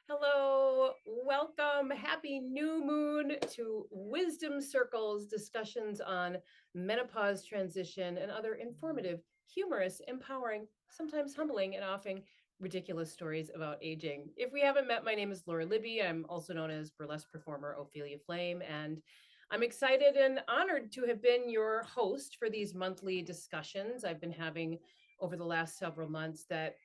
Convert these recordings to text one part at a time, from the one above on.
Hello, welcome. Happy new moon to Wisdom Circles discussions on menopause transition and other informative, humorous, empowering, sometimes humbling, and often ridiculous stories about aging. If we haven't met, my name is Laura Libby. I'm also known as burlesque performer Ophelia Flame, and I'm excited and honored to have been your host for these monthly discussions I've been having over the last several months that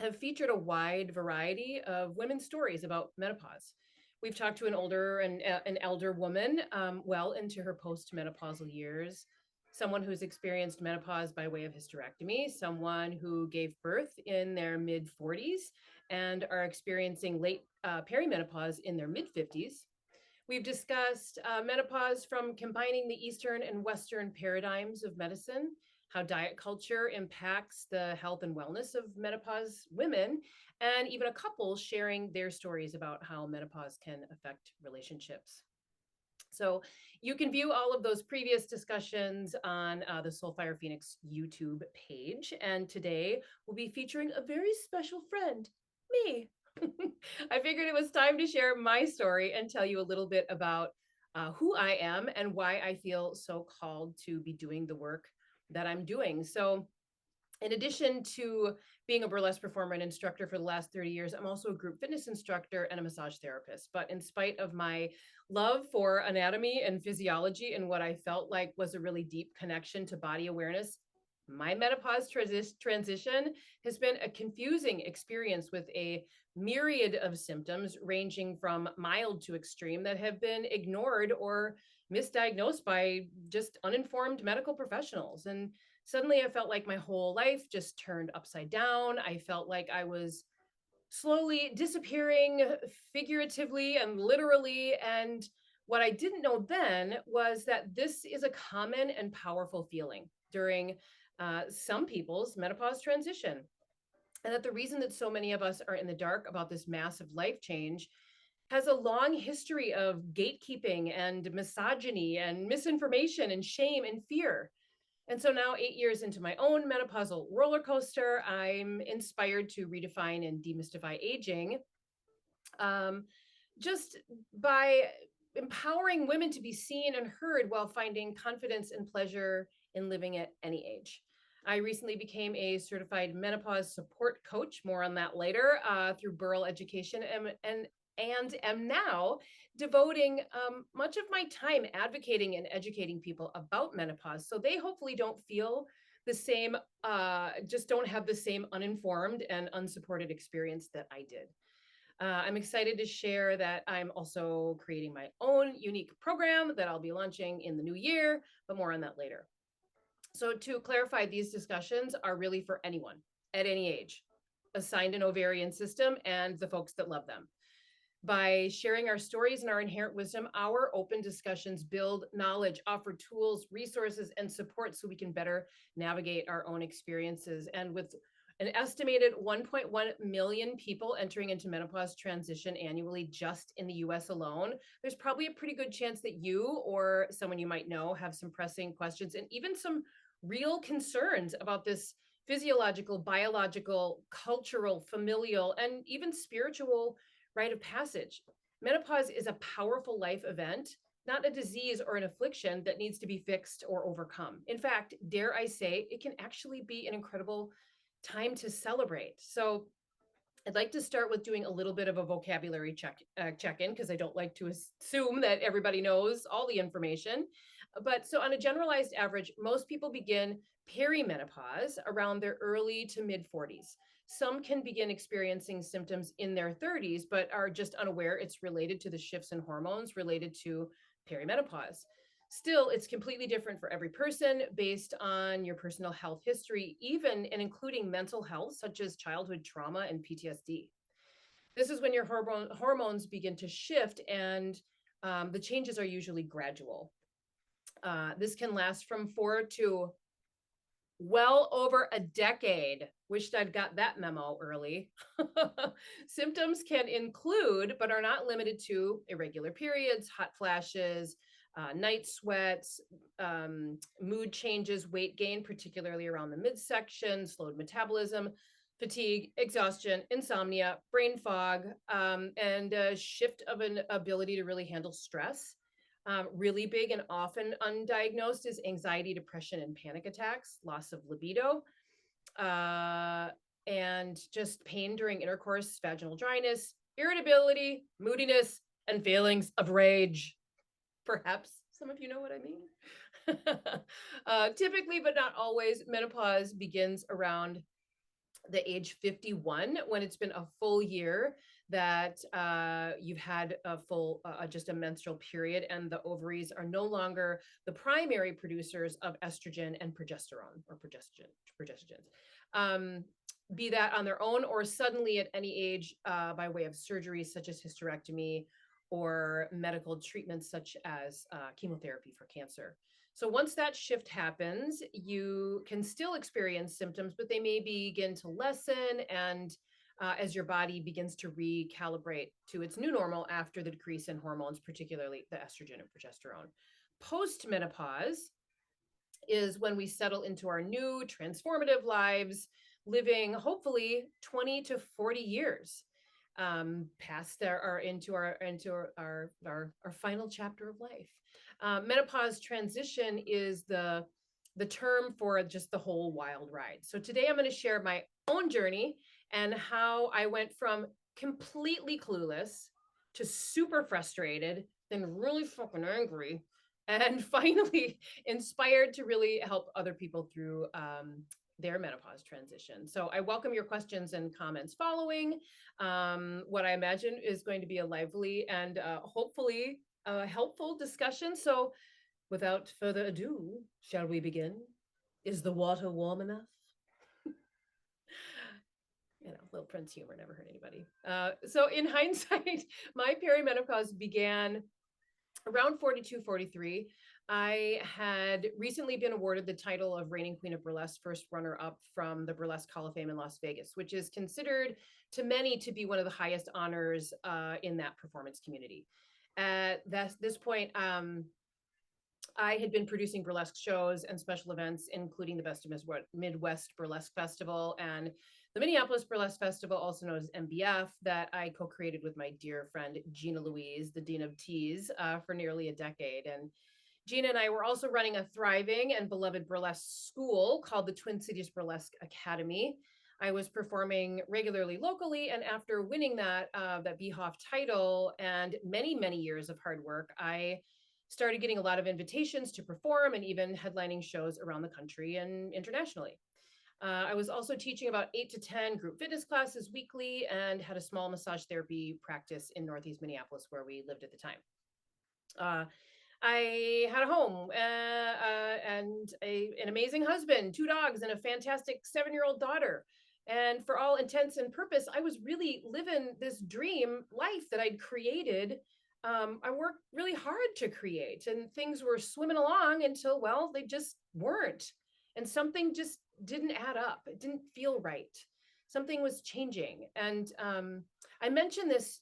have featured a wide variety of women's stories about menopause. We've talked to an older and an elder woman well into her postmenopausal years, someone who's experienced menopause by way of hysterectomy, someone who gave birth in their mid 40s and are experiencing late perimenopause in their mid 50s. We've discussed menopause from combining the Eastern and Western paradigms of medicine, how diet culture impacts the health and wellness of menopause women, and even a couple sharing their stories about how menopause can affect relationships. So you can view all of those previous discussions on the Soulfire Phoenix YouTube page. And today we'll be featuring a very special friend, me. I figured it was time to share my story and tell you a little bit about who I am and why I feel so called to be doing the work that I'm doing. So, in addition to being a burlesque performer and instructor for the last 30 years, I'm also a group fitness instructor and a massage therapist. But in spite of my love for anatomy and physiology and what I felt like was a really deep connection to body awareness, my menopause transition has been a confusing experience with a myriad of symptoms ranging from mild to extreme that have been ignored or misdiagnosed by just uninformed medical professionals. And suddenly I felt like my whole life just turned upside down. I felt like I was slowly disappearing figuratively and literally. And what I didn't know then was that this is a common and powerful feeling during some people's menopause transition. And that the reason that so many of us are in the dark about this massive life change has a long history of gatekeeping and misogyny and misinformation and shame and fear. And so now, 8 years into my own menopausal roller coaster, I'm inspired to redefine and demystify aging um, just by empowering women to be seen and heard while finding confidence and pleasure in living at any age. I recently became a certified menopause support coach, more on that later, through Burl Education, and am now devoting much of my time advocating and educating people about menopause so they hopefully don't feel the same, just don't have the same uninformed and unsupported experience that I did. I'm excited to share that I'm also creating my own unique program that I'll be launching in the new year, but more on that later. So, to clarify, these discussions are really for anyone at any age, assigned an ovarian system, and the folks that love them. By sharing our stories and our inherent wisdom, our open discussions build knowledge, offer tools, resources, and support so we can better navigate our own experiences. And with an estimated 1.1 million people entering into menopause transition annually just in the US alone, there's probably a pretty good chance that you or someone you might know have some pressing questions and even some real concerns about this physiological, biological, cultural, familial, and even spiritual rite of passage. Menopause is a powerful life event, not a disease or an affliction that needs to be fixed or overcome. In fact, dare I say, it can actually be an incredible time to celebrate. So I'd like to start with doing a little bit of a vocabulary check-in because I don't like to assume that everybody knows all the information. But so on a generalized average, most people begin perimenopause around their early to mid 40s. Some can begin experiencing symptoms in their 30s, but are just unaware it's related to the shifts in hormones related to perimenopause. Still, it's completely different for every person based on your personal health history, even and including mental health, such as childhood trauma and PTSD. This is when your hormones begin to shift, and the changes are usually gradual. This can last from 4 to well over a decade. Wished I'd got that memo early. Symptoms can include, but are not limited to, irregular periods, hot flashes, night sweats, mood changes, weight gain, particularly around the midsection, slowed metabolism, fatigue, exhaustion, insomnia, brain fog, and a shift of an ability to really handle stress. Really big and often undiagnosed is anxiety, depression, and panic attacks, loss of libido, uh, and just pain during intercourse, vaginal dryness, irritability, moodiness, and feelings of rage. Perhaps some of you know what I mean. Typically, but not always, menopause begins around the age 51 when it's been a full year that you've had a full just a menstrual period, and the ovaries are no longer the primary producers of estrogen and progesterone or progestogens, um, be that on their own or suddenly at any age by way of surgery such as hysterectomy or medical treatments such as chemotherapy for cancer. So once that shift happens, you can still experience symptoms, but they may begin to lessen, and as your body begins to recalibrate to its new normal after the decrease in hormones, particularly the estrogen and progesterone. Post menopause is when we settle into our new transformative lives, living hopefully 20 to 40 years past there are into our final chapter of life. Menopause transition is the term for just the whole wild ride. So today I'm going to share my own journey and how I went from completely clueless to super frustrated, then really fucking angry, and finally inspired to really help other people through their menopause transition. So I welcome your questions and comments following what I imagine is going to be a lively and hopefully helpful discussion. So without further ado, shall we begin? Is the water warm enough? You know, little Prince humor never hurt anybody. So in hindsight, my perimenopause began around 42, 43. I had recently been awarded the title of reigning queen of burlesque, first runner up from the Burlesque Hall of Fame in Las Vegas, which is considered to many to be one of the highest honors in that performance community. At this point, I had been producing burlesque shows and special events, including the Best of Midwest Burlesque Festival and the Minneapolis Burlesque Festival, also known as MBF, that I co-created with my dear friend Gina Louise, the Dean of Tease, for nearly a decade. And Gina and I were also running a thriving and beloved burlesque school called the Twin Cities Burlesque Academy. I was performing regularly locally, and after winning that BHOF title and many, many years of hard work, I started getting a lot of invitations to perform and even headlining shows around the country and internationally. I was also teaching about 8 to 10 group fitness classes weekly and had a small massage therapy practice in Northeast Minneapolis where we lived at the time. I had a home and an amazing husband, 2 dogs, and a fantastic 7-year-old daughter. And for all intents and purpose, I was really living this dream life that I'd created. I worked really hard to create, and things were swimming along until, well, they just weren't. And something just didn't add up. It didn't feel right. Something was changing. And I mention this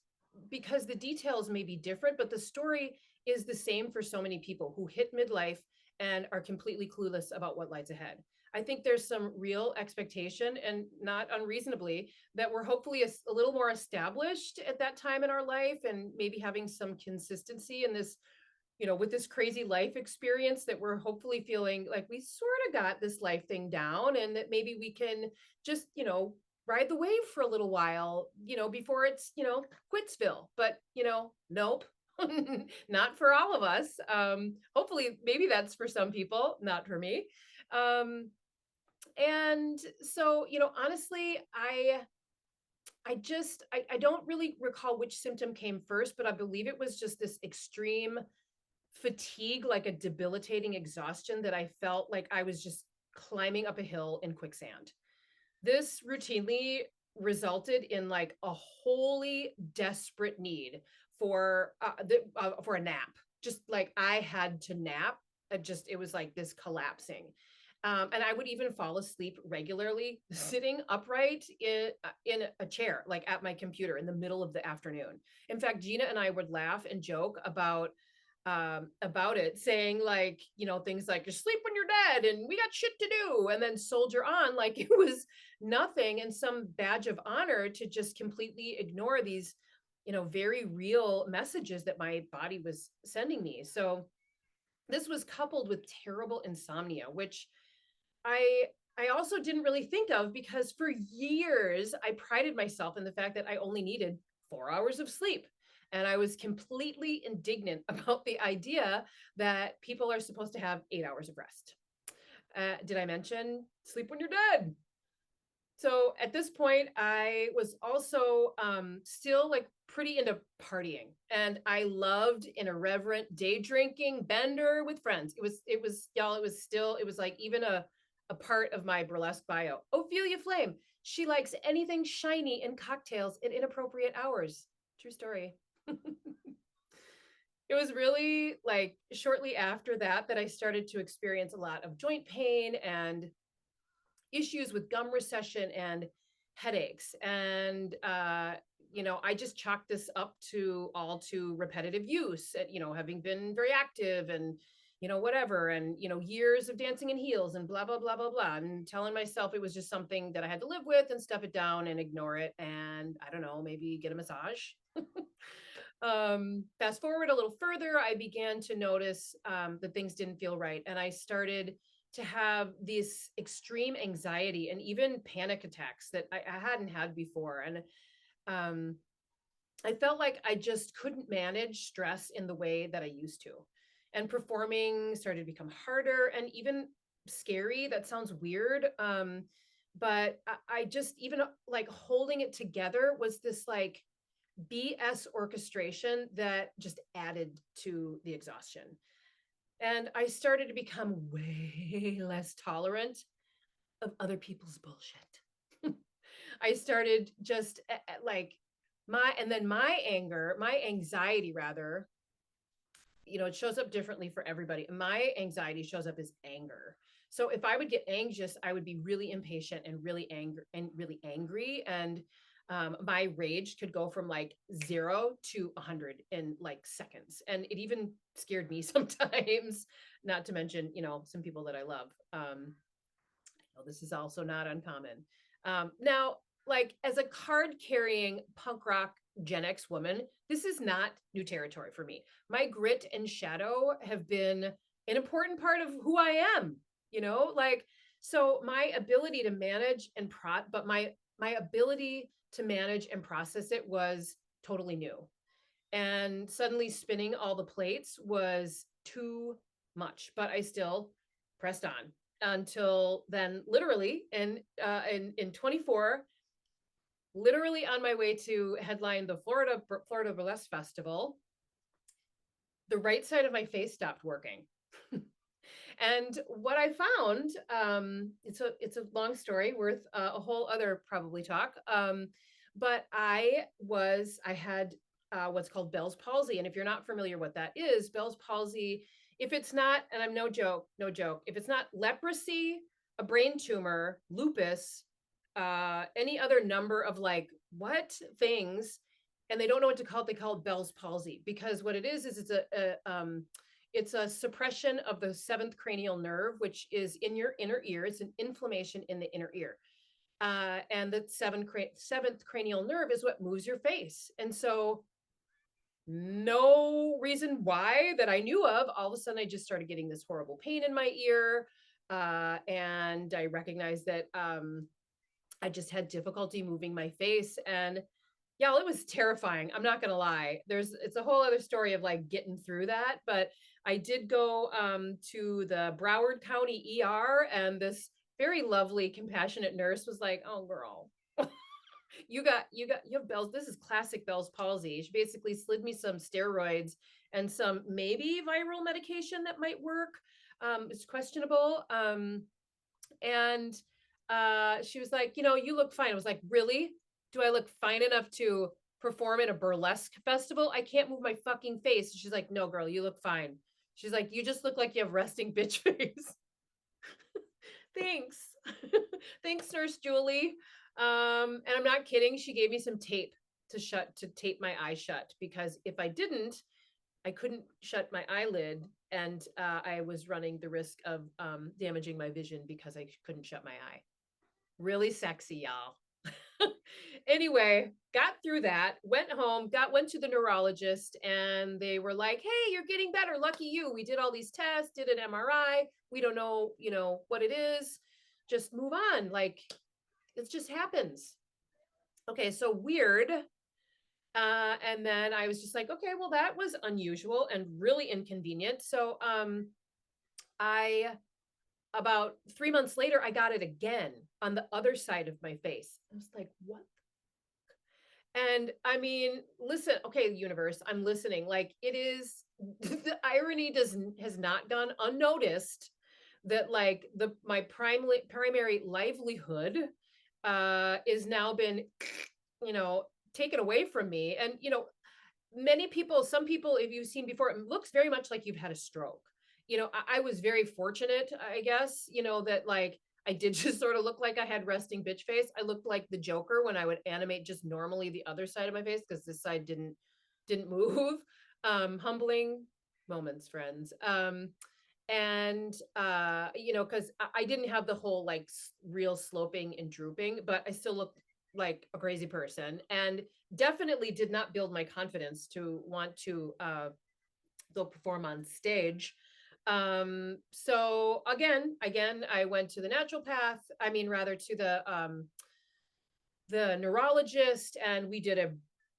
because the details may be different, but the story is the same for so many people who hit midlife and are completely clueless about what lies ahead. I think there's some real expectation, and not unreasonably, that we're hopefully a little more established at that time in our life and maybe having some consistency in this, you know, with this crazy life experience, that we're hopefully feeling like we sort of got this life thing down, and that maybe we can just, you know, ride the wave for a little while, you know, before it's, you know, Quitsville. But, you know, nope. Not for all of us. Hopefully, maybe that's for some people, not for me. And so, you know, honestly, I don't really recall which symptom came first, but I believe it was just this extreme fatigue, like a debilitating exhaustion that I felt like I was just climbing up a hill in quicksand. This routinely resulted in like a wholly desperate need for a nap. Just like I had to nap. It was like this collapsing. And I would even fall asleep regularly sitting upright in a chair, like at my computer in the middle of the afternoon. In fact, Gina and I would laugh and joke about about it, saying like, things like, you sleep when you're dead and we got shit to do, and then soldier on like it was nothing and some badge of honor to just completely ignore these, very real messages that my body was sending me. So this was coupled with terrible insomnia, which I I also didn't really think of, because for years I prided myself in the fact that I only needed 4 hours of sleep. And I was completely indignant about the idea that people are supposed to have 8 hours of rest. Did I mention sleep when you're dead? So at this point, I was also still like pretty into partying, and I loved an irreverent day drinking bender with friends. Y'all, it was like even a part of my burlesque bio. Ophelia Flame, she likes anything shiny and cocktails at inappropriate hours. True story. It was really like shortly after that that I started to experience a lot of joint pain and issues with gum recession and headaches. And, I just chalked this up to all to repetitive use, having been very active and, whatever, and, years of dancing in heels and blah, blah, blah, blah, blah, and telling myself it was just something that I had to live with and stuff it down and ignore it. And I don't know, maybe get a massage. Fast forward a little further, I began to notice that things didn't feel right. And I started to have this extreme anxiety and even panic attacks that I hadn't had before. And um, I felt like I just couldn't manage stress in the way that I used to. And performing started to become harder and even scary. That sounds weird. But I just, even like holding it together was this like BS orchestration that just added to the exhaustion. And I started to become way less tolerant of other people's bullshit. I started just like my anger, my anxiety rather, it shows up differently for everybody. My anxiety shows up as anger. So if I would get anxious, I would be really impatient and really angry. And my rage could go from like 0 to 100 in like seconds. And it even scared me sometimes, not to mention, some people that I love. This is also not uncommon. Now, like as a card carrying punk rock Gen X woman, this is not new territory for me. My grit and shadow have been an important part of who I am, like, so my ability to manage and my ability to manage and process it was totally new. And suddenly spinning all the plates was too much, but I still pressed on until then, literally in 24, literally on my way to headline the Florida Burlesque Festival, the right side of my face stopped working. And what I found, it's a long story worth a whole other probably talk. But I had what's called Bell's palsy, and if you're not familiar what that is, Bell's palsy, if it's not, and I'm no joke, if it's not leprosy, a brain tumor, lupus, any other number of like what things, and they don't know what to call it, they call it Bell's palsy, because what it is it's a suppression of the seventh cranial nerve, which is in your inner ear. It's an inflammation in the inner ear. And the seventh cranial nerve is what moves your face. And so no reason why that I knew of, all of a sudden I just started getting this horrible pain in my ear. And I recognized that I just had difficulty moving my face. And yeah, it was terrifying. I'm not going to lie. It's a whole other story of like getting through that. But I did go to the Broward County ER, and this very lovely, compassionate nurse was like, "Oh, girl, you have Bell's. This is classic Bell's palsy." She basically slid me some steroids and some maybe viral medication that might work. It's questionable. And she was like, "You look fine." I was like, "Really? Do I look fine enough to perform at a burlesque festival? I can't move my fucking face." She's like, "No, girl, you look fine." She's like, "You just look like you have resting bitch face." Thanks. Thanks, Nurse Julie. And I'm not kidding. She gave me some tape to tape my eyes shut, because if I didn't, I couldn't shut my eyelid, and I was running the risk of damaging my vision because I couldn't shut my eye. Really sexy, y'all. Anyway, got through that, went home, went to the neurologist, and they were like, "Hey, you're getting better. Lucky you. We did all these tests, did an MRI. We don't know, what it is. Just move on. Like, it just happens." Okay, so weird. And then I was just like, okay, well, that was unusual and really inconvenient. So I about 3 months later, I got it again on the other side of my face. I was like, what? And I mean, listen, okay, universe, I'm listening. Like, it is the irony has not gone unnoticed that like my primary livelihood is now been, you know, taken away from me. And some people, if you've seen before, it looks very much like you've had a stroke. I was very fortunate, I guess, that like I did just sort of look like I had resting bitch face. I looked like the Joker when I would animate just normally the other side of my face because this side didn't move. Humbling moments, friends. And because I didn't have the whole like real sloping and drooping, but I still looked like a crazy person, and definitely did not build my confidence to want to go perform on stage. So again, I went to the naturopath, I mean, rather to the neurologist, and we did a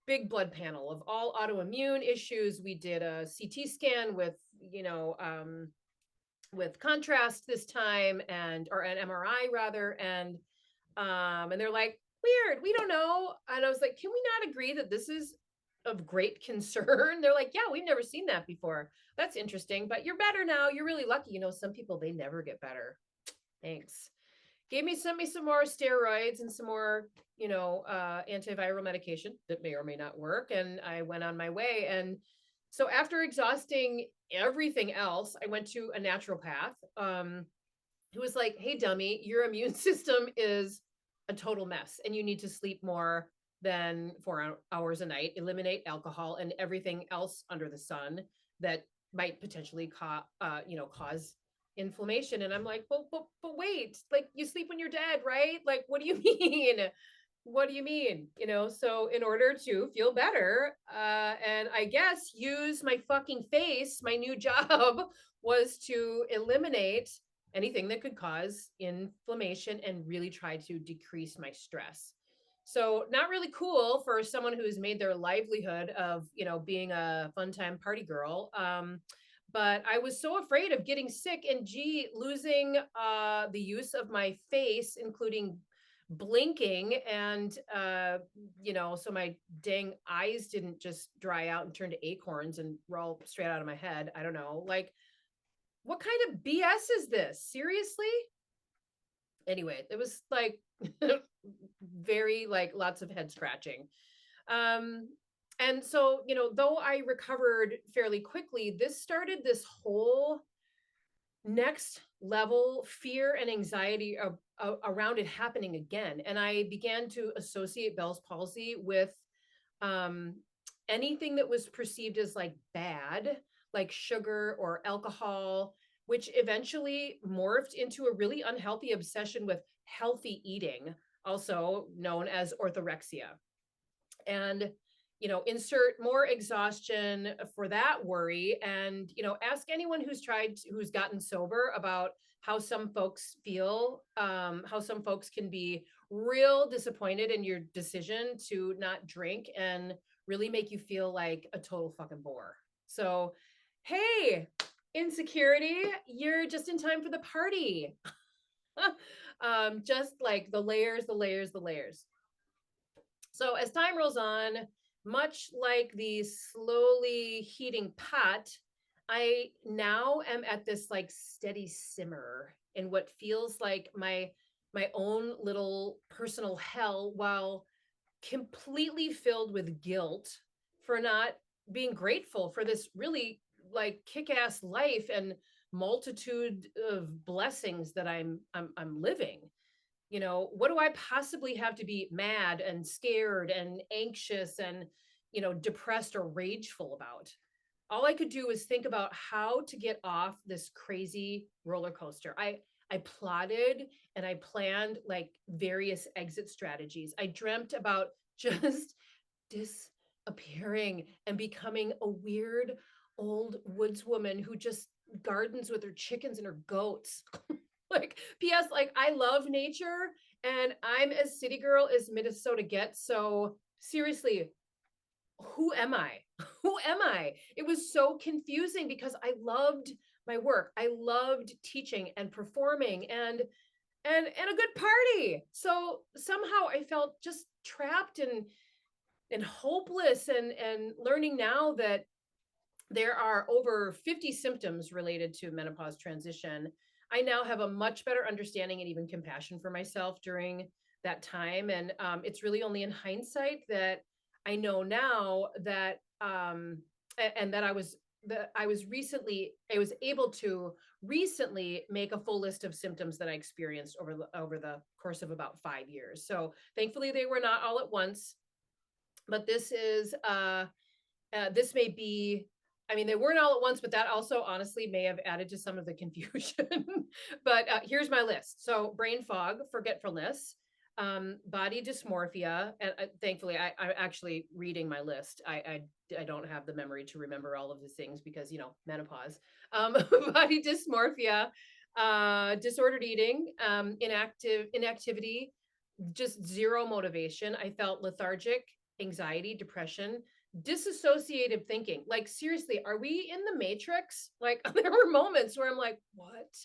big blood panel of all autoimmune issues. We did a CT scan with contrast this time, or an MRI rather, and they're like, weird, we don't know. And I was like, can we not agree that this is of great concern? They're like, yeah, we've never seen that before. That's interesting, but you're better now. You're really lucky. Some people, they never get better. Thanks. Sent me some more steroids and some more, antiviral medication that may or may not work. And I went on my way. And so after exhausting everything else, I went to a naturopath who was like, hey, dummy, your immune system is a total mess and you need to sleep more than 4 hours a night, eliminate alcohol and everything else under the sun that might potentially cause inflammation. And I'm like, but wait, like you sleep when you're dead, right? Like, what do you mean? What do you mean? So in order to feel better, and I guess use my fucking face, my new job was to eliminate anything that could cause inflammation and really try to decrease my stress. So not really cool for someone who's made their livelihood of, being a fun time party girl. But I was so afraid of getting sick and losing the use of my face, including blinking, and so my dang eyes didn't just dry out and turn to acorns and roll straight out of my head. I don't know, like, what kind of BS is this? Seriously? Anyway, it was like very like lots of head scratching. And so, though I recovered fairly quickly, this started this whole next level fear and anxiety around it happening again. And I began to associate Bell's palsy with um, anything that was perceived as like bad, like sugar or alcohol, which eventually morphed into a really unhealthy obsession with healthy eating, also known as orthorexia. And insert more exhaustion for that worry. And ask anyone who's gotten sober about how some folks feel, how some folks can be real disappointed in your decision to not drink and really make you feel like a total fucking bore. So, hey, insecurity, you're just in time for the party. Just like the layers, the layers, the layers. So as time rolls on, much like the slowly heating pot, I now am at this like steady simmer in what feels like my own little personal hell, while completely filled with guilt for not being grateful for this really like kick-ass life and multitude of blessings that I'm living. What do I possibly have to be mad and scared and anxious and depressed or rageful about? all I could do was think about how to get off this crazy roller coaster. I plotted and I planned like various exit strategies. I dreamt about just disappearing and becoming a weird old woodswoman who just gardens with her chickens and her goats. Like, P.S. Like, I love nature and I'm as city girl as Minnesota gets. So seriously, who am I? Who am I? It was so confusing because I loved my work. I loved teaching and performing and a good party. So somehow I felt just trapped and hopeless and learning now that there are over 50 symptoms related to menopause transition. I now have a much better understanding and even compassion for myself during that time. And it's really only in hindsight that I know now that, and that I was able to recently make a full list of symptoms that I experienced over the course of about 5 years. So thankfully they were not all at once, but this may be, I mean, they weren't all at once, but that also honestly may have added to some of the confusion. But here's my list. So brain fog, forgetfulness, body dysmorphia. And thankfully, I'm actually reading my list. I don't have the memory to remember all of the things because, menopause. Body dysmorphia, disordered eating, inactivity, just zero motivation. I felt lethargic, anxiety, depression, disassociative thinking. Like, seriously, are we in the matrix? Like, there were moments where I'm like, what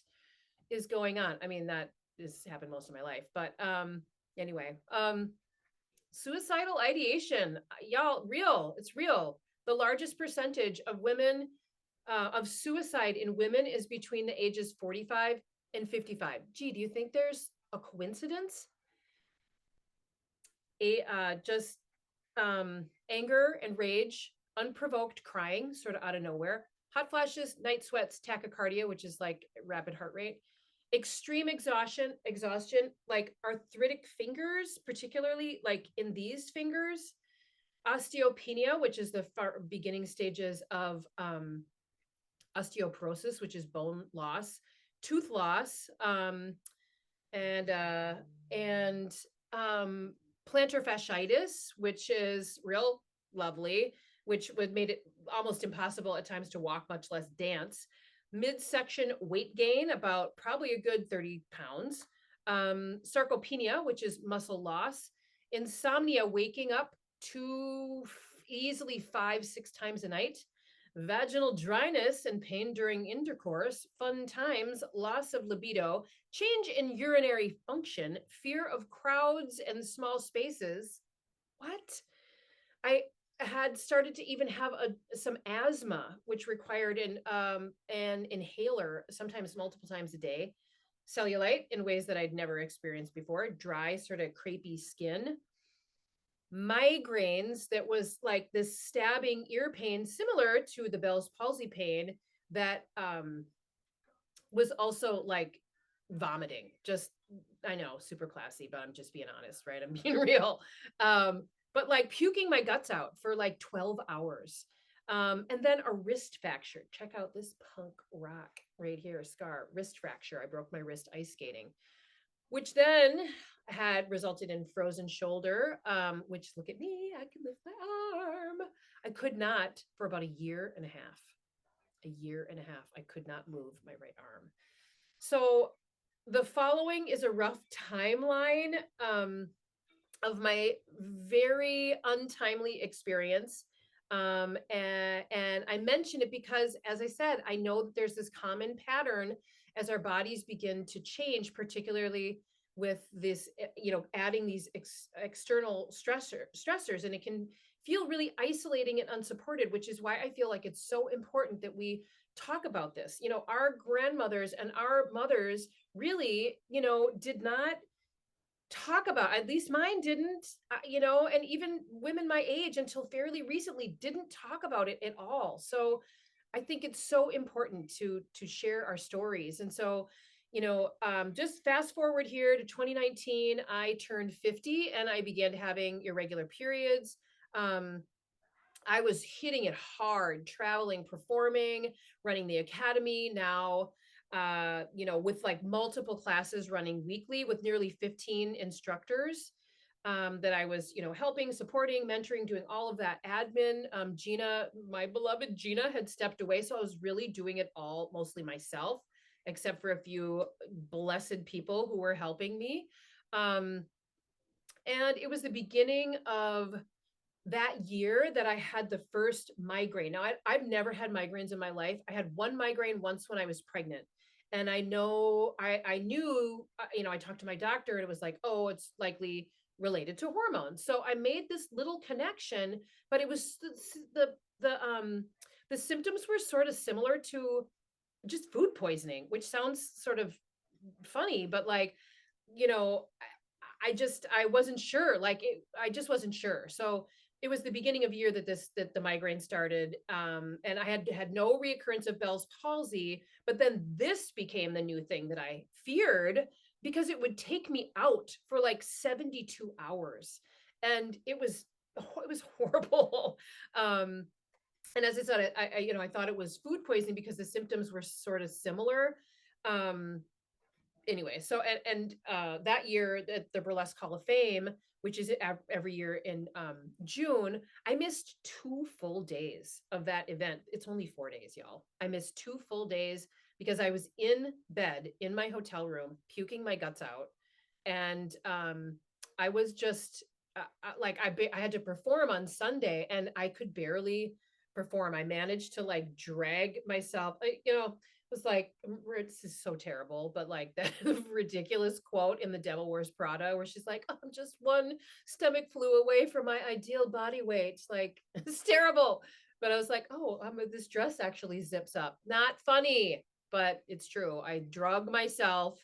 is going on? I mean, that has happened most of my life, but anyway, suicidal ideation, y'all, real. It's real. The largest percentage of women of suicide in women is between the ages 45 and 55. Gee, do you think there's a coincidence? Just anger and rage, unprovoked crying, sort of out of nowhere, hot flashes, night sweats, tachycardia, which is like rapid heart rate, extreme exhaustion, like arthritic fingers, particularly like in these fingers, osteopenia, which is the beginning stages of osteoporosis, which is bone loss, tooth loss, and plantar fasciitis, which is real lovely, which would made it almost impossible at times to walk, much less dance. Midsection weight gain, about probably a good 30 pounds. Sarcopenia, which is muscle loss. Insomnia, waking up too easily 5, 6 times a night. Vaginal dryness and pain during intercourse, fun times, loss of libido, change in urinary function, fear of crowds and small spaces. What? I had started to even have some asthma, which required an inhaler, sometimes multiple times a day. Cellulite in ways that I'd never experienced before, dry, sort of crepey skin. Migraines that was like this stabbing ear pain, similar to the Bell's palsy pain, that was also like vomiting. Just, I know, super classy, but I'm just being honest, right? I'm being real. But like puking my guts out for like 12 hours. And then a wrist fracture. Check out this punk rock right here, scar, wrist fracture. I broke my wrist ice skating, which then had resulted in frozen shoulder, which, look at me, I can lift my arm. I could not for about a year and a half. A year and a half, I could not move my right arm. So the following is a rough timeline of my very untimely experience. And I mention it because, as I said, I know that there's this common pattern as our bodies begin to change, particularly with this, adding these external stressors, and it can feel really isolating and unsupported, which is why I feel like it's so important that we talk about this. Our grandmothers and our mothers really, did not talk about, at least mine didn't, and even women my age until fairly recently didn't talk about it at all. So I think it's so important to share our stories. And so, just fast forward here to 2019, I turned 50 and I began having irregular periods. I was hitting it hard, traveling, performing, running the academy now, with like multiple classes running weekly with nearly 15 instructors that I was, helping, supporting, mentoring, doing all of that admin. Gina, my beloved Gina, had stepped away. So I was really doing it all mostly myself, except for a few blessed people who were helping me. Um, and it was the beginning of that year that I had the first migraine. Now, I've never had migraines in my life. I had one migraine once when I was pregnant. And I knew, I talked to my doctor and it was like, oh, it's likely related to hormones. So I made this little connection, but it was the symptoms were sort of similar to just food poisoning, which sounds sort of funny, but like, you know, I wasn't sure. I just wasn't sure. So it was the beginning of year that the migraine started, and I had no reoccurrence of Bell's palsy. But then this became the new thing that I feared because it would take me out for like 72 hours, and it was horrible. Um, and as I said, I thought it was food poisoning because the symptoms were sort of similar. Um, anyway, so that year at the Burlesque Hall of Fame, which is every year in June, I missed 2 full days of that event. It's only 4 days, y'all. I missed 2 full days because I was in bed in my hotel room, puking my guts out, and I was just like I had to perform on Sunday, and I could barely perform. I managed to like drag myself, was like, this is so terrible, but like that ridiculous quote in The Devil Wears Prada where she's like, I'm just one stomach flu away from my ideal body weight. Like, it's terrible. But I was like, oh, this dress actually zips up. Not funny, but it's true. I drug myself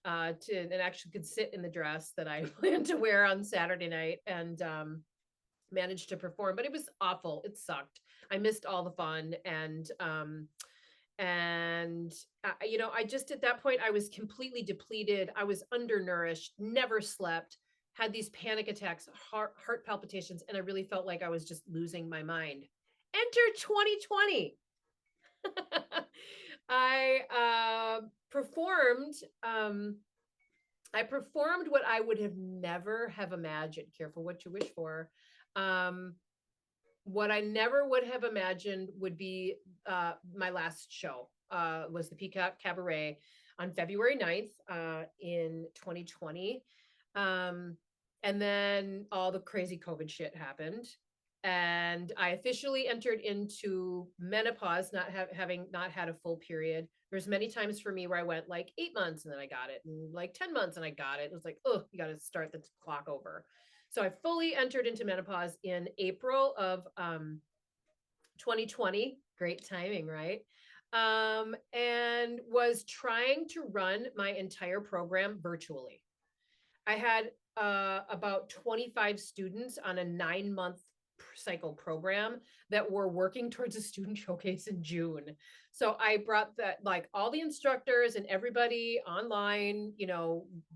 and actually could sit in the dress that I planned to wear on Saturday night and managed to perform, but it was awful. It sucked. I missed all the fun, and I just at that point I was completely depleted. I was undernourished, never slept, had these panic attacks, heart palpitations, and I really felt like I was just losing my mind. Enter 2020. I performed. I performed what I would have never have imagined. Careful what you wish for. Um, what I never would have imagined would be my last show was the Peacock Cabaret on February 9th in 2020. Um, and then all the crazy COVID shit happened. And I officially entered into menopause, having not had a full period. There's many times for me where I went like 8 months and then I got it, and like 10 months and I got it. It was like, oh, you got to start the clock over. So I fully entered into menopause in April of 2020. Great timing, right? And was trying to run my entire program virtually. I had about 25 students on a 9-month cycle program that were working towards a student showcase in June. So I brought that, like all the instructors and everybody online,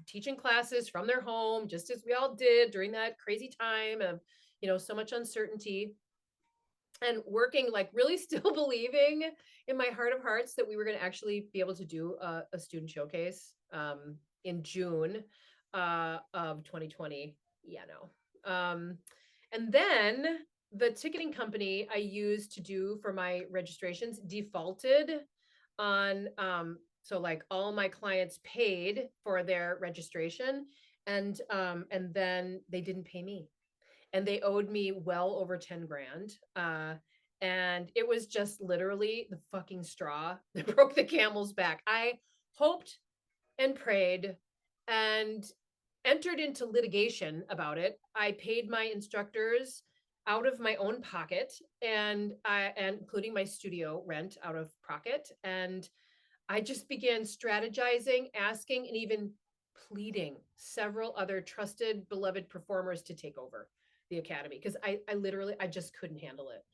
teaching classes from their home, just as we all did during that crazy time of, so much uncertainty, and working like really still believing in my heart of hearts that we were going to actually be able to do a student showcase in June of 2020. Yeah, no. And then the ticketing company I used to do for my registrations defaulted on, so like all my clients paid for their registration, and then they didn't pay me, and they owed me well over 10 grand. And it was just literally the fucking straw that broke the camel's back. I hoped and prayed and entered into litigation about it. I paid my instructors out of my own pocket, and including my studio rent out of pocket. And I just began strategizing, asking, and even pleading several other trusted, beloved performers to take over the academy because I just couldn't handle it.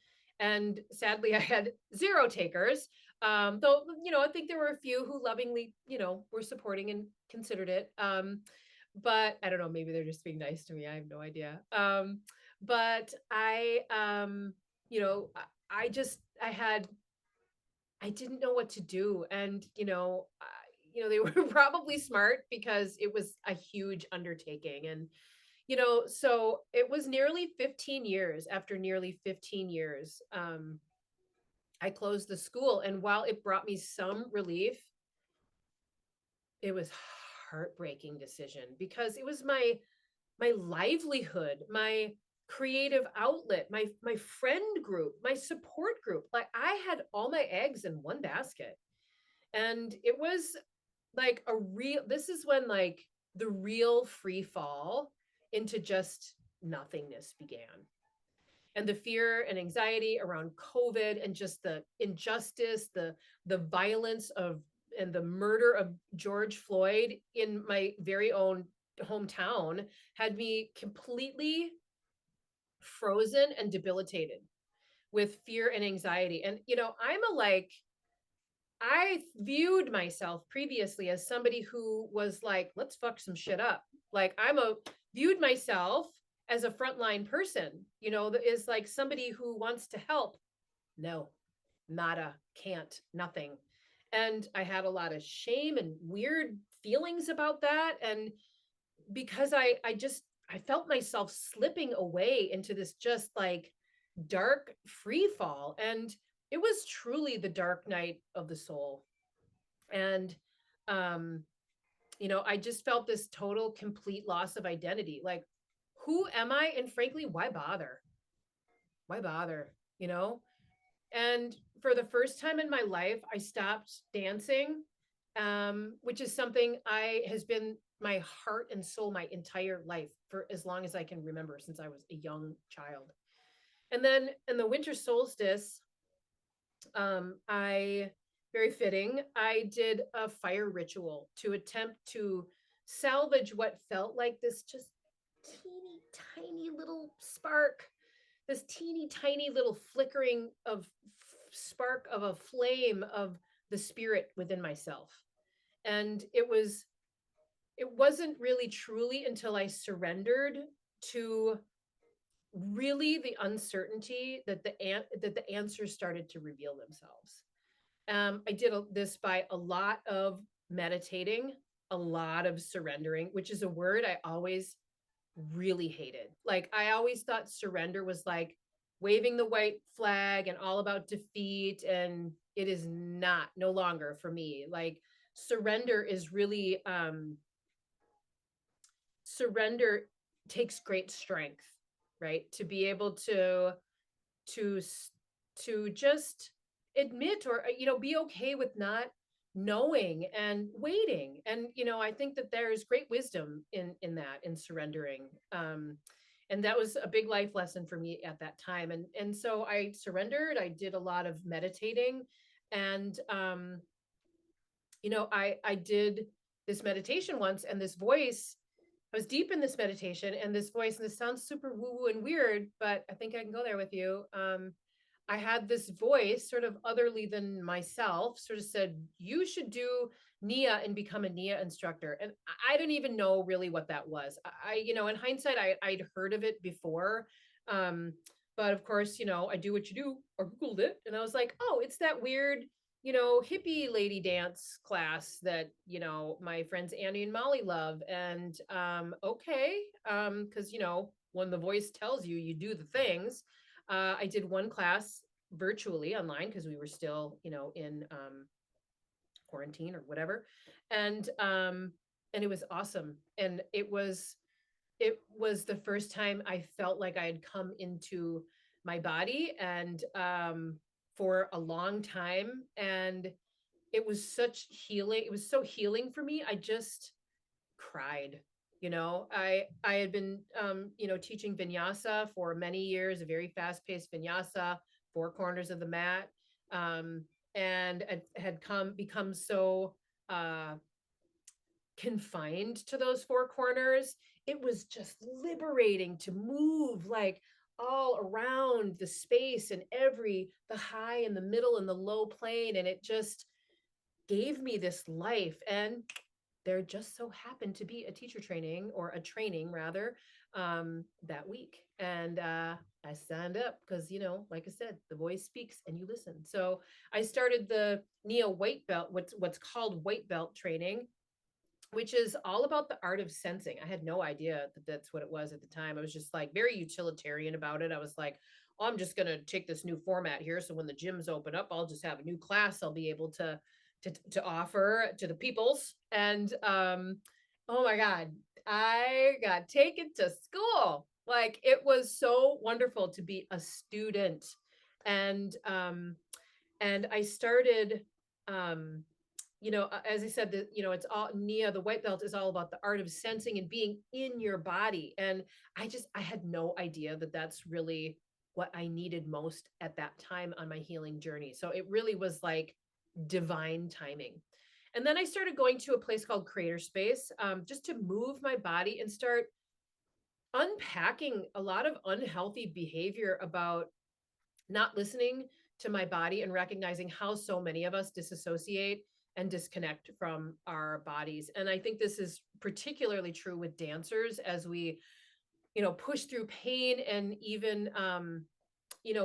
And sadly, I had zero takers. Though, I think there were a few who lovingly, were supporting and considered it. But I don't know, maybe they're just being nice to me. I have no idea. But you know, I didn't know what to do. And, they were probably smart because it was a huge undertaking. And, so it was nearly 15 years. After nearly 15 years, I closed the school. And while it brought me some relief, it was heartbreaking decision because it was my livelihood, my creative outlet, my friend group, my support group. Like I had all my eggs in one basket. And it was like this is when like the real free fall into just nothingness began. And the fear and anxiety around COVID and just the injustice, the violence of and the murder of George Floyd in my very own hometown had me completely frozen and debilitated with fear and anxiety. And I viewed myself previously as somebody who was like, let's fuck some shit up. Like viewed myself as a frontline person, that is like somebody who wants to help. No, nada, can't, nothing. And I had a lot of shame and weird feelings about that. And because I felt myself slipping away into this just like dark free fall. And it was truly the dark night of the soul. And um I just felt this total complete loss of identity. Like, who am I? And frankly, why bother you know and for the first time in my life, I stopped dancing, which is something I has been my heart and soul my entire life for as long as I can remember, since I was a young child. And then in the winter solstice, I very fitting, I did a fire ritual to attempt to salvage what felt like this just teeny tiny little spark, this teeny tiny little flickering of spark of a flame of the spirit within myself. And it wasn't really truly until I surrendered to really the uncertainty that the answers started to reveal themselves. I did this by a lot of meditating, a lot of surrendering, which is a word I always really hated. Like I always thought surrender was like waving the white flag and all about defeat, and it is not, no longer for me. Like surrender is really surrender takes great strength, right? To be able to to just admit, or be okay with not knowing and waiting. And I think that there's great wisdom in surrendering. And that was a big life lesson for me at that time. And so I surrendered. I did a lot of meditating. And I did this meditation once, and this voice, I was deep in this meditation, and this voice, and this sounds super woo woo and weird, but I think I can go there with you. I had this voice, sort of otherly than myself, sort of said, you should do Nia and become a Nia instructor. And I didn't even know really what that was. In hindsight, I'd heard of it before. But of course, I do what you do, or Googled it. And I was like, oh, it's that weird, hippie lady dance class that, my friends Annie and Molly love. And okay, because, when the voice tells you, you do the things. I did one class virtually online because we were still, in quarantine or whatever, and it was awesome. And it was the first time I felt like I had come into my body, and for a long time, and it was such healing. It was so healing for me. I just cried. I had been teaching vinyasa for many years, a very fast-paced vinyasa, four corners of the mat, and had become so confined to those four corners. It was just liberating to move like all around the space, and the high and the middle and the low plane, and it just gave me this life. And there just so happened to be a teacher training, or a training rather, that week. And I signed up because, like I said, the voice speaks and you listen. So I started the Neo white belt, what's called white belt training, which is all about the art of sensing. I had no idea that that's what it was at the time. I was just like very utilitarian about it. I was like, oh, I'm just going to take this new format here. So when the gyms open up, I'll just have a new class I'll be able to offer to the peoples. And oh my God, I got taken to school. Like it was so wonderful to be a student. And I started as I said, that it's all Nia, the white belt is all about the art of sensing and being in your body. And I had no idea that that's really what I needed most at that time on my healing journey. So it really was like divine timing. And then I started going to a place called Creator Space, just to move my body and start unpacking a lot of unhealthy behavior about not listening to my body and recognizing how so many of us disassociate and disconnect from our bodies. And I think this is particularly true with dancers as we, push through pain and even,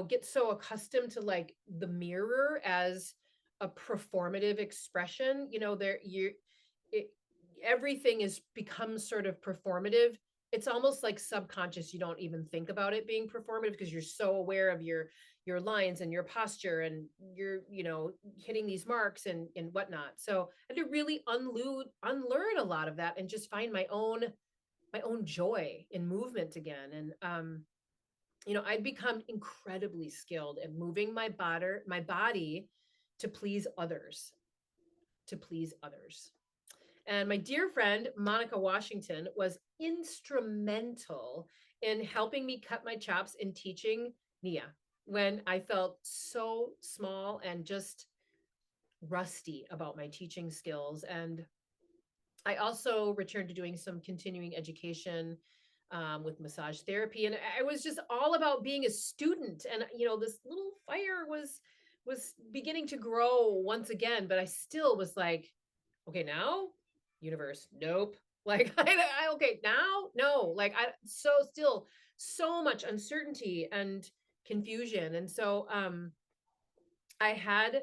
get so accustomed to like the mirror as a performative expression. It, everything is becomes sort of performative. It's almost like subconscious. You don't even think about it being performative because you're so aware of your lines and your posture and you're hitting these marks and whatnot. So I had to really unlearn a lot of that and just find my own joy in movement again. And I'd become incredibly skilled at moving my body to please others, to please others. And my dear friend, Monica Washington, was instrumental in helping me cut my chops in teaching Nia when I felt so small and just rusty about my teaching skills. And I also returned to doing some continuing education with massage therapy. And I was just all about being a student. And, this little fire was beginning to grow once again, but I still was like, okay, now universe, nope. Like, okay, now, no, like, so still so much uncertainty and confusion. And so, I had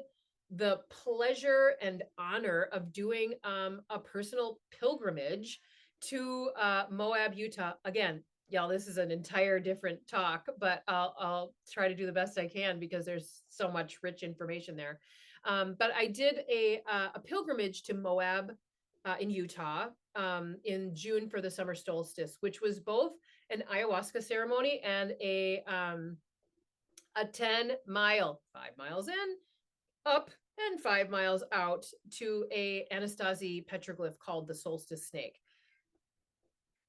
the pleasure and honor of doing a personal pilgrimage to Moab, Utah. Again, y'all, this is an entire different talk, but I'll try to do the best I can because there's so much rich information there. But I did a pilgrimage to Moab in Utah in June for the summer solstice, which was both an ayahuasca ceremony and a 10-mile, 5 miles in, up, and 5 miles out to a Anastasi petroglyph called the solstice snake.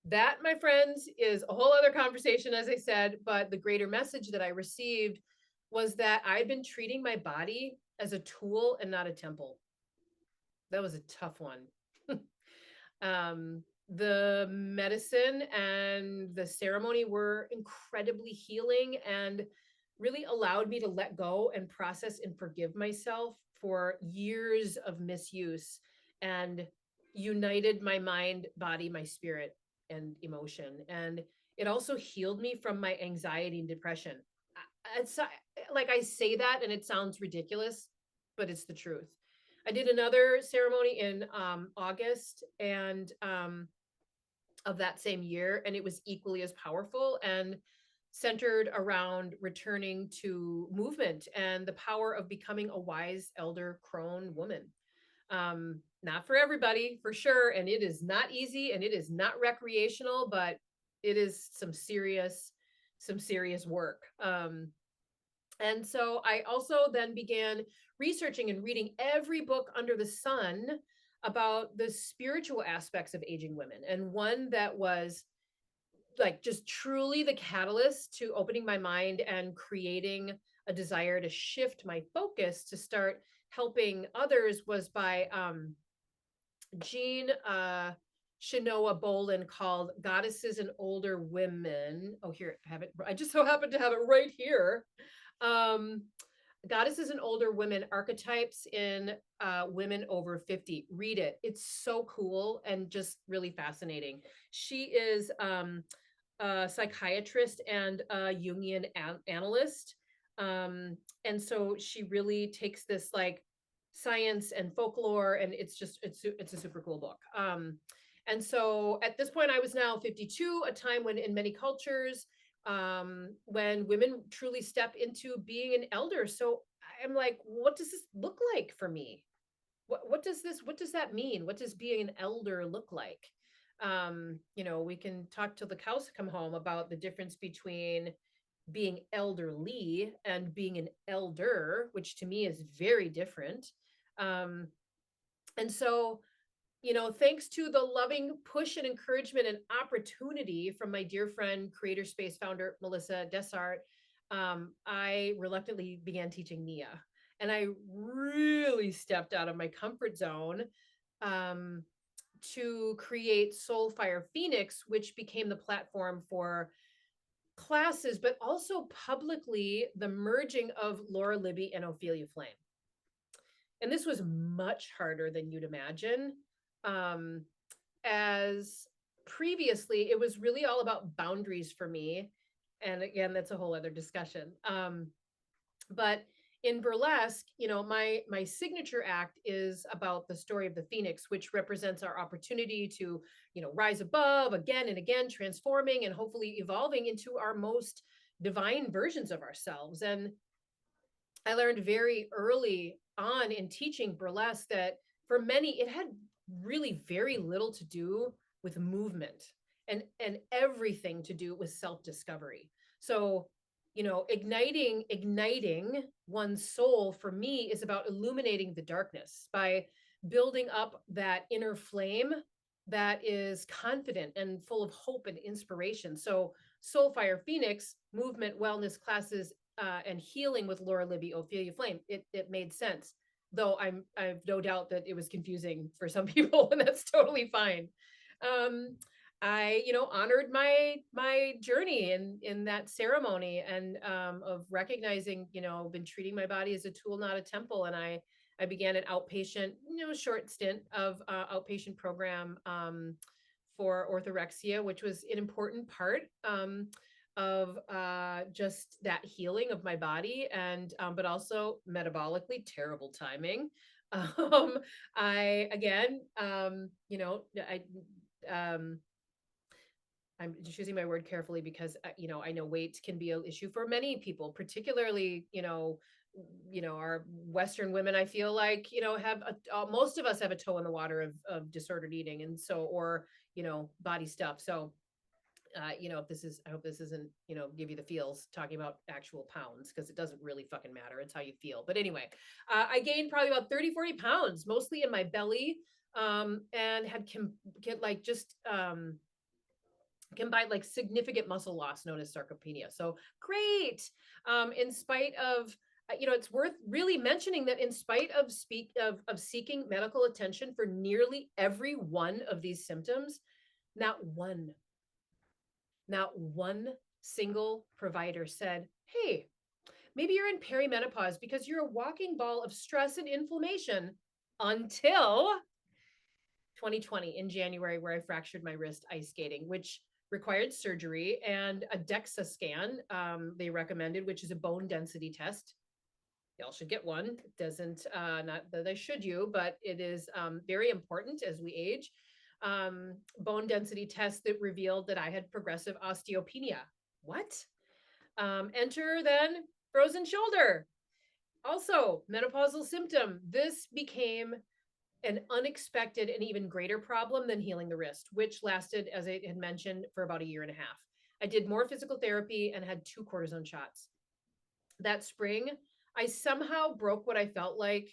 That, my friends, is a whole other conversation, as I said, but the greater message that I received was that I'd been treating my body as a tool and not a temple. That was a tough one. The medicine and the ceremony were incredibly healing and really allowed me to let go and process and forgive myself for years of misuse, and united my mind, body, my spirit, and emotion. And it also healed me from my anxiety and depression. It's like I say that and it sounds ridiculous, but it's the truth. I did another ceremony in August and of that same year, and it was equally as powerful and centered around returning to movement and the power of becoming a wise elder crone woman. Not for everybody, for sure, and it is not easy and it is not recreational, but it is some serious work. And so I also then began researching and reading every book under the sun about the spiritual aspects of aging women. And one that was like just truly the catalyst to opening my mind and creating a desire to shift my focus to start helping others was by Jean Shinoa Bolin, called Goddesses and Older Women. Oh, here, I have it. I just so happen to have it right here. Goddesses and Older Women, Archetypes in Women Over 50. Read it. It's so cool and just really fascinating. She is a psychiatrist and a Jungian analyst. And so she really takes this like science and folklore, and it's a super cool book. And so at this point, I was now 52, a time when in many cultures, when women truly step into being an elder. So I'm like, what does this look like for me? What does that mean? What does being an elder look like? We can talk till the cows come home about the difference between being elderly and being an elder, which to me is very different. Um, and so, thanks to the loving push and encouragement and opportunity from my dear friend, Creator Space founder, Melissa Dessart, I reluctantly began teaching Nia. And I really stepped out of my comfort zone um, to create Soulfire Phoenix, which became the platform for classes, but also publicly the merging of Laura Libby and Ophelia Flame. And this was much harder than you'd imagine. Um, as previously, it was really all about boundaries for me. And again, that's a whole other discussion. But in burlesque, my signature act is about the story of the phoenix, which represents our opportunity to rise above again and again, transforming and hopefully evolving into our most divine versions of ourselves. And I learned very early on in teaching burlesque that for many it had really very little to do with movement and everything to do with self-discovery. So, igniting one's soul for me is about illuminating the darkness by building up that inner flame that is confident and full of hope and inspiration. So, Soulfire Phoenix movement wellness classes and healing with Laura Libby, Ophelia Flame. It made sense, though I've no doubt that it was confusing for some people, and that's totally fine. Um, I honored my journey in that ceremony and of recognizing been treating my body as a tool, not a temple, and I began an outpatient short stint of outpatient program for orthorexia, which was an important part of just that healing of my body and but also metabolically terrible timing. um I again I I'm choosing my word carefully because I know weight can be an issue for many people, particularly our Western women. I feel like have most of us have a toe in the water of disordered eating, and so or body stuff. So if this is, I hope this isn't, give you the feels talking about actual pounds because it doesn't really fucking matter. It's how you feel. But anyway, I gained probably about 30-40 pounds, mostly in my belly, and had get like just combined like significant muscle loss known as sarcopenia. So great. In spite of, it's worth really mentioning that in spite of seeking medical attention for nearly every one of these symptoms, not one not one single provider said, hey, maybe you're in perimenopause because you're a walking ball of stress and inflammation until 2020 in January, where I fractured my wrist ice skating, which required surgery and a DEXA scan they recommended, which is a bone density test. Y'all should get one. It doesn't, not that I should you, but it is very important as we age. Bone density test that revealed that I had progressive osteopenia. What? Enter then frozen shoulder. Also, menopausal symptom. This became an unexpected and even greater problem than healing the wrist, which lasted, as I had mentioned, for about a year and a half. I did more physical therapy and had 2 cortisone shots. That spring, I somehow broke what I felt like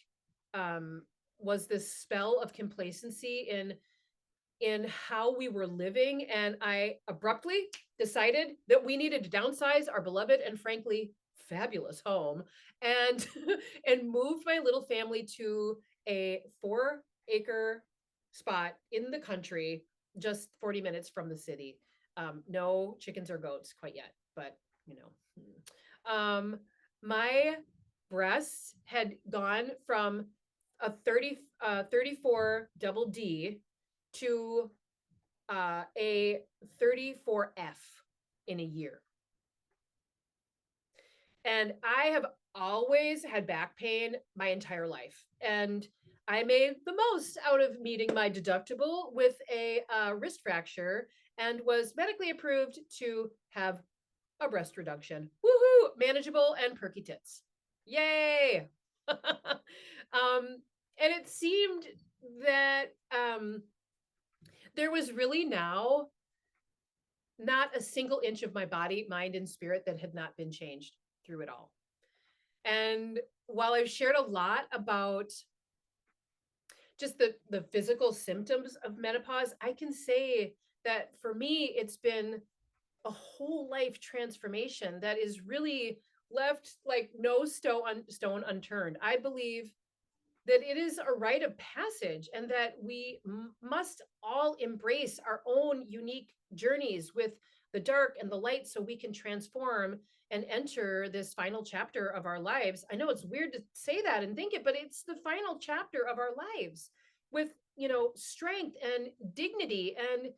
was this spell of complacency in how we were living, and I abruptly decided that we needed to downsize our beloved and frankly fabulous home and and moved my little family to a 4-acre spot in the country just 40 minutes from the city. No chickens or goats quite yet, but my breasts had gone from a 34 double D to a 34F. in a year. And I have always had back pain my entire life. And I made the most out of meeting my deductible with a wrist fracture and was medically approved to have a breast reduction. Woohoo! Manageable and perky tits. Yay! And it seemed that there was really now not a single inch of my body, mind, and spirit that had not been changed through it all. And while I've shared a lot about just the physical symptoms of menopause, I can say that for me, it's been a whole life transformation that is really left like no stone unturned. I believe that it is a rite of passage and that we must all embrace our own unique journeys with the dark and the light so we can transform and enter this final chapter of our lives. I know it's weird to say that and think it, but it's the final chapter of our lives with, strength and dignity, and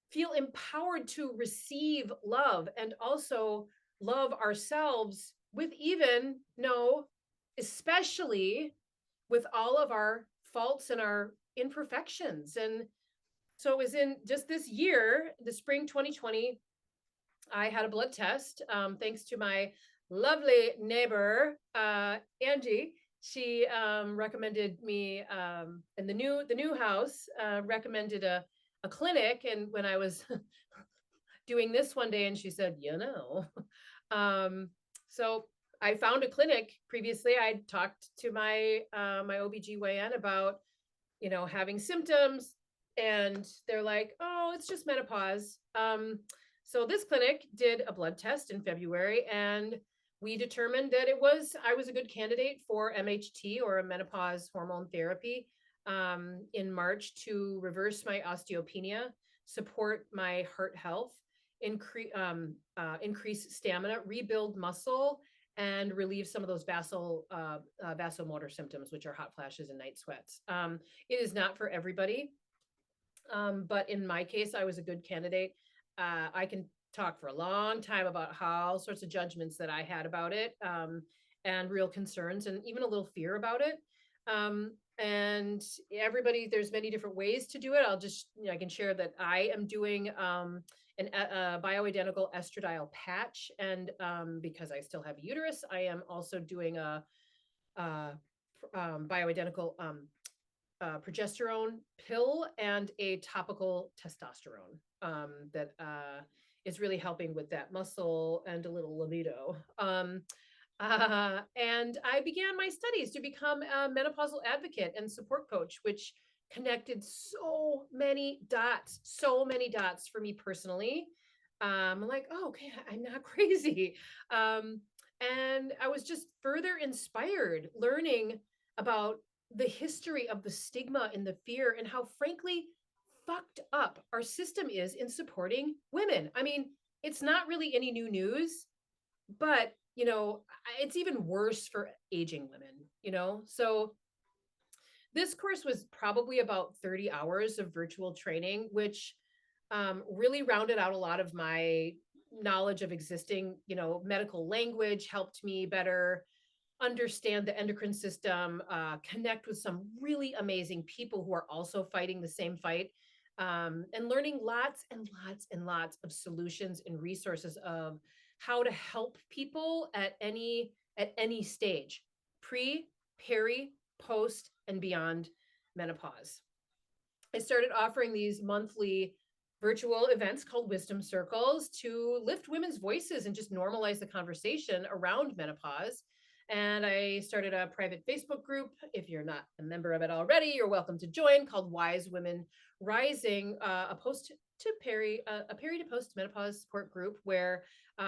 feel empowered to receive love and also love ourselves with even, no, especially with all of our faults and our imperfections. And so it was in just this year, the spring 2020, I had a blood test, thanks to my lovely neighbor, Angie. She recommended me, and the new house recommended a clinic. And when I was doing this one day, and she said, so I found a clinic. Previously, I talked to my my OBGYN about, having symptoms, and they're like, oh, it's just menopause. So this clinic did a blood test in February, and we determined that I was a good candidate for MHT, or a menopause hormone therapy, in March, to reverse my osteopenia, support my heart health, increase stamina, rebuild muscle, and relieve some of those vasomotor symptoms, which are hot flashes and night sweats. It is not for everybody, but in my case, I was a good candidate. I can talk for a long time about all sorts of judgments that I had about it, and real concerns, and even a little fear about it. And there's many different ways to do it. I can share that I am doing a bioidentical estradiol patch, and because I still have a uterus, I am also doing a bioidentical progesterone pill and a topical testosterone, that is really helping with that muscle and a little libido. And I began my studies to become a menopausal advocate and support coach, which connected so many dots for me personally. I'm like, oh, okay, I'm not crazy. And I was just further inspired learning about the history of the stigma and the fear, and how frankly fucked up our system is in supporting women. I mean, it's not really any new news, but it's even worse for aging women. So this course was probably about 30 hours of virtual training, which really rounded out a lot of my knowledge of existing, medical language, helped me better understand the endocrine system, connect with some really amazing people who are also fighting the same fight, and learning lots and lots and lots of solutions and resources of how to help people at any stage, pre, peri, post, and beyond menopause. I started offering these monthly virtual events called Wisdom Circles to lift women's voices and just normalize the conversation around menopause. And I started a private Facebook group. If you're not a member of it already, you're welcome to join, called Wise Women Rising, a peri to post menopause support group where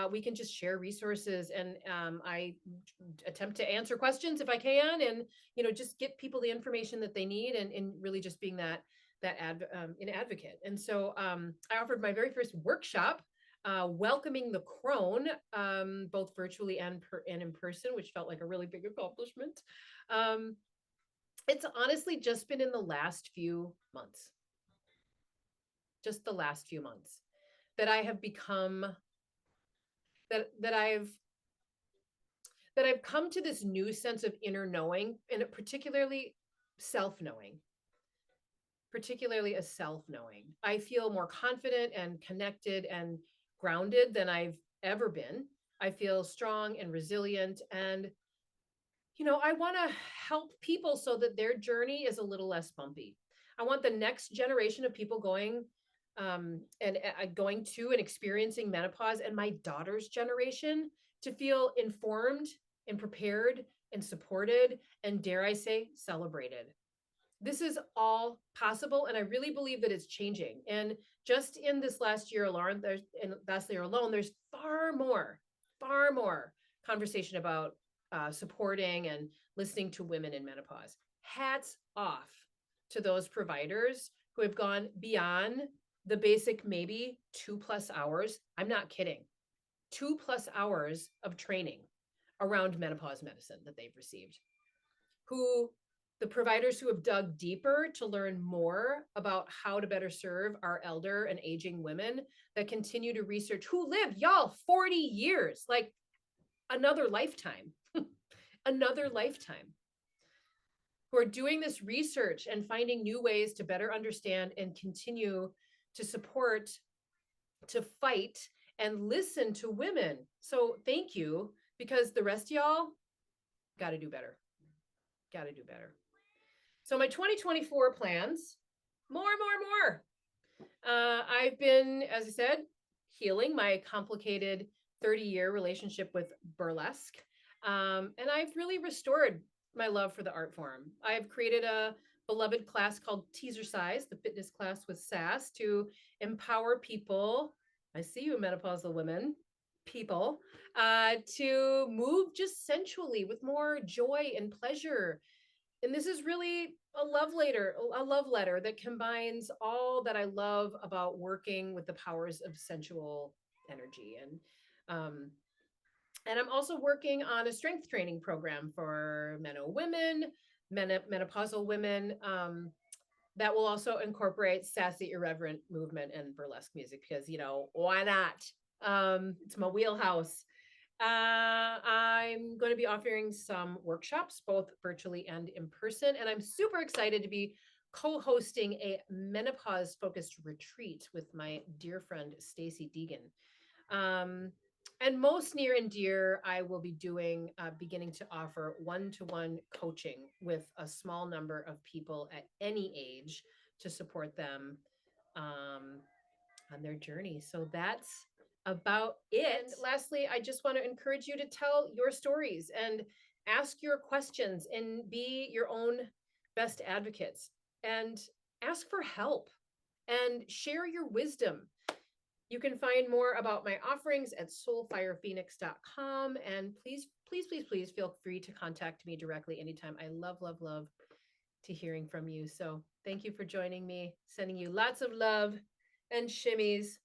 we can just share resources, and I attempt to answer questions if I can, and just get people the information that they need, and really just being an advocate. And so I offered my very first workshop, welcoming the crone, both virtually and in person, which felt like a really big accomplishment. It's honestly just been in the last few months, that I have become that I've come to this new sense of inner knowing, and particularly self-knowing, particularly a self-knowing. I feel more confident and connected and grounded than I've ever been. I feel strong and resilient, and I want to help people so that their journey is a little less bumpy. I want the next generation of people going and going to and experiencing menopause, and my daughter's generation to feel informed and prepared and supported and, dare I say, celebrated. This is all possible, and I really believe that it's changing. And just in this last year alone, there's far more conversation about supporting and listening to women in menopause. Hats off to those providers who have gone beyond the basic, maybe 2+ hours. I'm not kidding. 2+ hours of training around menopause medicine that they've received. The providers who have dug deeper to learn more about how to better serve our elder and aging women that continue to research, who live, y'all, 40 years, like another lifetime, another lifetime, who are doing this research and finding new ways to better understand and continue to support, to fight, and listen to women. So thank you, because the rest of y'all got to do better. Got to do better. So my 2024 plans, more. I've been, as I said, healing my complicated 30-year relationship with burlesque. And I've really restored my love for the art form. I've created a beloved class called Teaser Size, the fitness class with sass, to empower people. I see you, menopausal women, people, to move just sensually with more joy and pleasure. And this is really a love letter that combines all that I love about working with the powers of sensual energy. And I'm also working on a strength training program for menopausal women, that will also incorporate sassy, irreverent movement and burlesque music, because, why not? It's my wheelhouse. I'm going to be offering some workshops, both virtually and in person. And I'm super excited to be co-hosting a menopause-focused retreat with my dear friend, Stacy Deegan. And most near and dear, I will be beginning to offer one-to-one coaching with a small number of people at any age to support them on their journey. So that's about it. And lastly, I just want to encourage you to tell your stories and ask your questions and be your own best advocates, and ask for help and share your wisdom. You can find more about my offerings at soulfirephoenix.com. And please feel free to contact me directly anytime. I love to hearing from you. So thank you for joining me, sending you lots of love and shimmies.